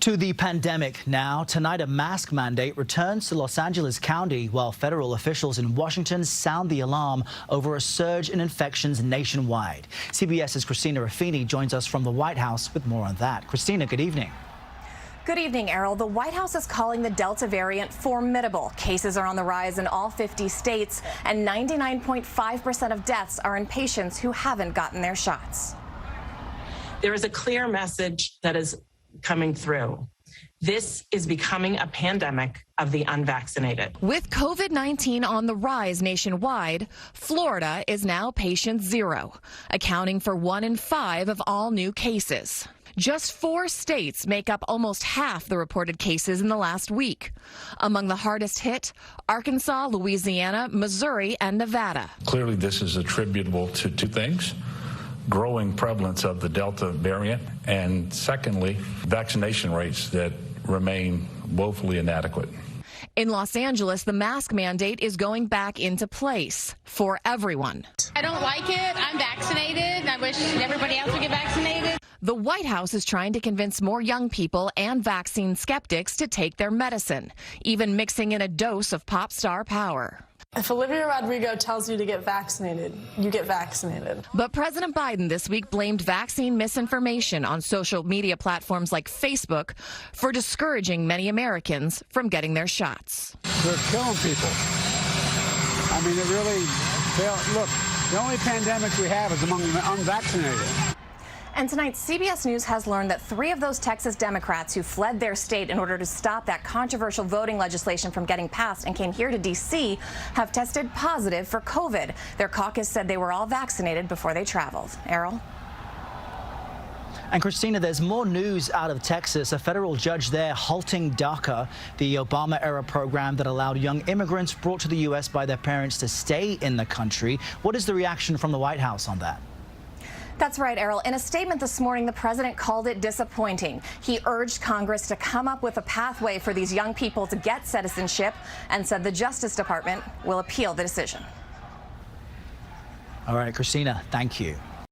To the pandemic now. Tonight, a mask mandate returns to Los Angeles County while federal officials in Washington sound the alarm over a surge in infections nationwide. CBS's Christina Ruffini joins us from the White House with more on that. Christina, good evening. Good evening, Errol. The White House is calling the Delta variant formidable. Cases are on the rise in all 50 states, and 99.5% of deaths are in patients who haven't gotten their shots. There is a clear message that is coming through. This is becoming a pandemic of the unvaccinated. With COVID-19 on the rise nationwide, Florida is now patient zero, accounting for 1 in 5 of all new cases. Just 4 states make up almost half the reported cases in the last week. Among the hardest hit, Arkansas, Louisiana, Missouri, and Nevada. Clearly, this is attributable to 2 things. Growing prevalence of the Delta variant, and secondly, vaccination rates that remain woefully inadequate. In Los Angeles, the mask mandate is going back into place for everyone. I don't like it. I'm vaccinated. I wish everybody else would get vaccinated. The White House is trying to convince more young people and vaccine skeptics to take their medicine, even mixing in a dose of pop star power. If Olivia Rodrigo tells you to get vaccinated, you get vaccinated. But President Biden this week blamed vaccine misinformation on social media platforms like Facebook for discouraging many Americans from getting their shots. They're killing people. I mean, look, the only pandemic we have is among the unvaccinated. And tonight, CBS News has learned that 3 of those Texas Democrats who fled their state in order to stop that controversial voting legislation from getting passed and came here to D.C. have tested positive for COVID. Their caucus said they were all vaccinated before they traveled. Errol? And Christina, there's more news out of Texas. A federal judge there halting DACA, the Obama-era program that allowed young immigrants brought to the U.S. by their parents to stay in the country. What is the reaction from the White House on that? That's right, Errol. In a statement this morning, the president called it disappointing. He urged Congress to come up with a pathway for these young people to get citizenship and said the Justice Department will appeal the decision. All right, Christina, thank you.